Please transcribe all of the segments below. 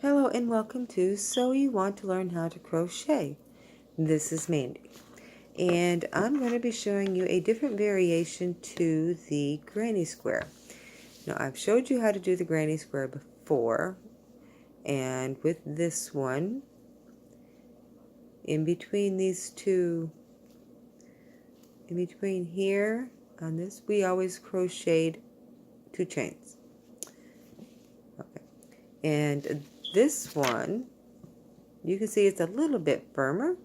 Hello and welcome to So You Want to Learn How to Crochet. This is Mandy and I'm going to be showing you a different variation to the granny square. Now I've showed you how to do the granny square before, and with this one, in between these two, in between here on this, we always crocheted 2 chains. Okay. And this one, you can see it's a little bit firmer.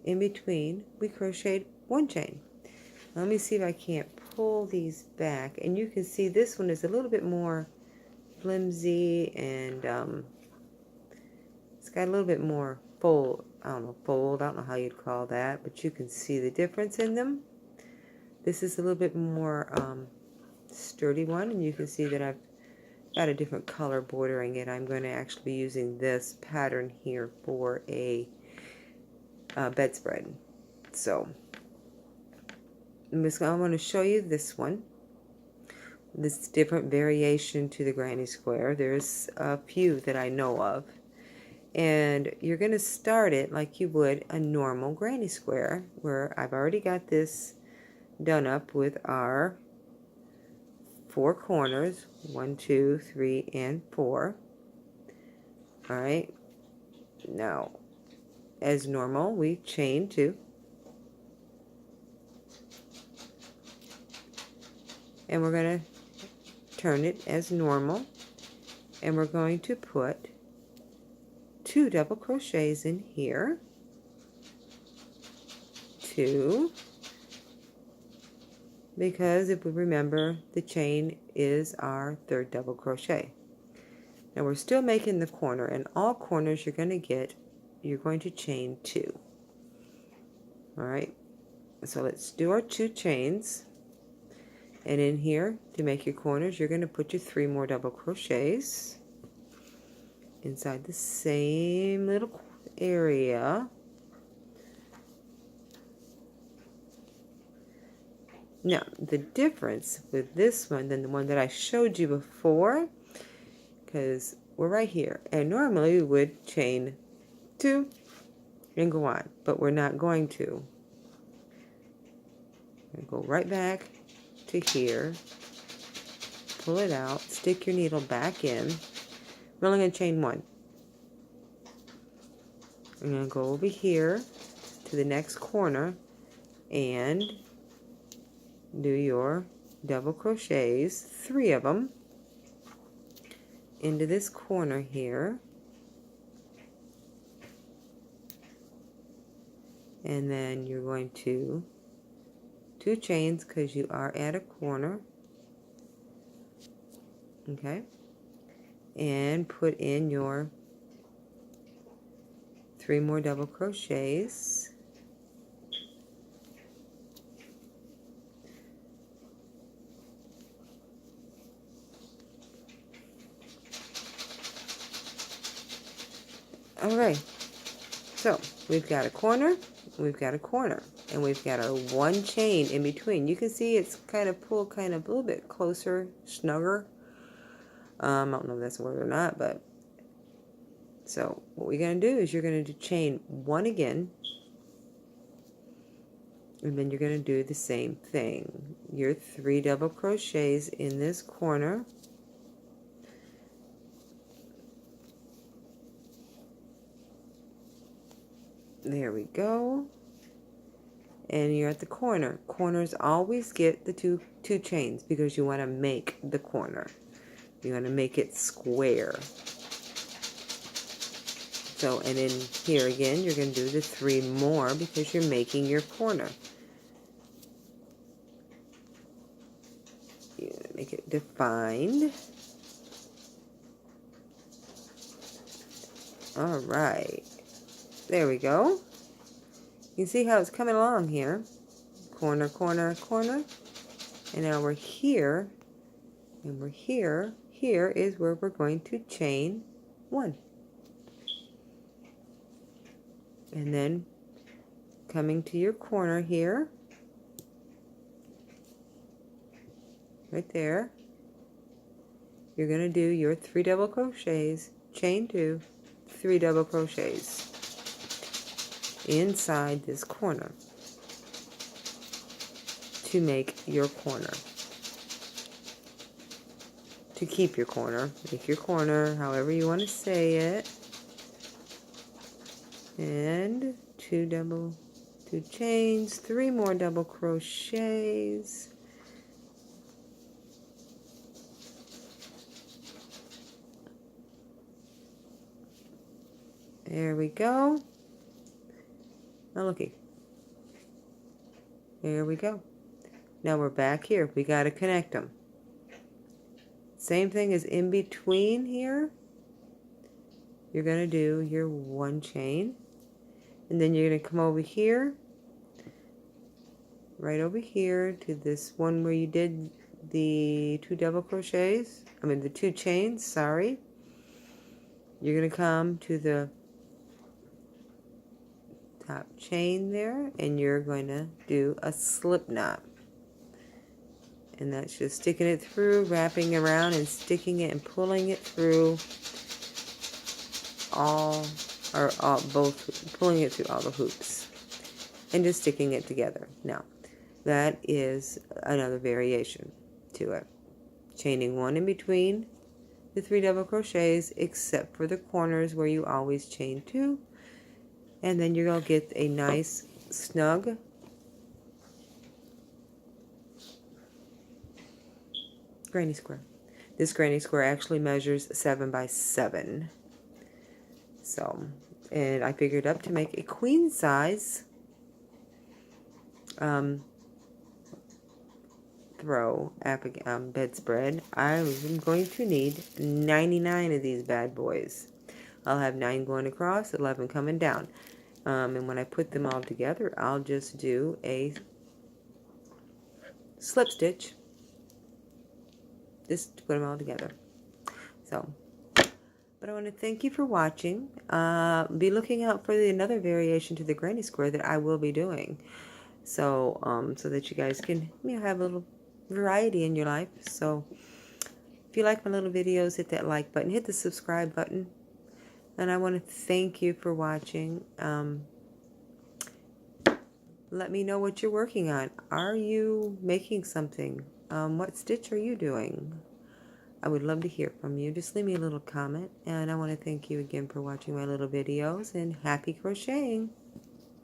In between, we crocheted 1 chain. Let me see if I can't pull these back, and you can see this one is a little bit more flimsy, and it's got a little bit more fold. I don't know how you'd call that, but you can see the difference in them. This is a little bit more sturdy one, and you can see that I've got a different color bordering it. I'm going to actually be using this pattern here for a bedspread. So I'm going to show you this one. This different variation to the granny square. There's a few that I know of. And you're going to start it like you would a normal granny square, where I've already got this done up with our 4 corners, 1, 2, 3, and 4. Alright, now as normal we chain 2, and we're going to turn it as normal, and we're going to put 2 double crochets in here, 2, because if we remember, the chain is our 3rd double crochet. Now we're still making the corner, and all corners you're going to chain 2. Alright, so let's do our 2 chains, and in here to make your corners you're going to put your 3 more double crochets inside the same little area. Now the difference with this one than the one that I showed you before, because we're right here, and normally we would chain 2 and go on, but we're not going to. Go right back to here, pull it out, stick your needle back in. We're only going to chain 1. I'm going to go over here to the next corner and do your double crochets, 3 of them, into this corner here, and then you're going to 2 chains because you are at a corner, okay, and put in your 3 more double crochets, alright. So we've got a corner, we've got a corner, and we've got our 1 chain in between. You can see it's kind of pulled kind of a little bit closer, snugger. I don't know if that's a word or not, but so what we're going to do is you're going to chain 1 again, and then you're going to do the same thing. Your 3 double crochets in this corner. There we go. And you're at the corner. Corners always get the two chains because you want to make the corner. You want to make it square. So, and in here again, you're going to do the 3 more because you're making your corner. You make it defined. All right. There we go. You can see how it's coming along here. Corner, corner, corner. And now we're here. And we're here. Here is where we're going to chain 1. And then coming to your corner here. Right there. you're going to do your 3 double crochets, chain 2, 3 double crochets inside this corner to make your corner. To keep your corner, make your corner however you want to say it. And 2 chains, 3 more double crochets. There we go. Now looky. There we go. Now we're back here. We got to connect them. Same thing as in between here. You're going to do your 1 chain. And then you're going to come over here. Right over here to this one where you did the 2 double crochets. I mean the 2 chains, sorry. You're going to come to the top chain there, and you're going to do a slip knot, and that's just sticking it through, wrapping around and sticking it and pulling it through pulling it through all the hoops and just sticking it together. Now that is another variation to it, chaining 1 in between the 3 double crochets except for the corners where you always chain 2. And then you're going to get a nice snug granny square. This granny square actually measures 7 by 7. So, and I figured up to make a queen size bedspread. I'm going to need 99 of these bad boys. I'll have 9 going across, 11 coming down. And when I put them all together, I'll just do a slip stitch just to put them all together. So, but I want to thank you for watching. Be looking out for another variation to the granny square that I will be doing. So, so that you guys can have a little variety in your life. So, if you like my little videos, hit that like button, hit the subscribe button. And I want to thank you for watching. Let me know what you're working on. Are you making something? What stitch are you doing? I would love to hear from you. Just leave me a little comment. And I want to thank you again for watching my little videos. And happy crocheting!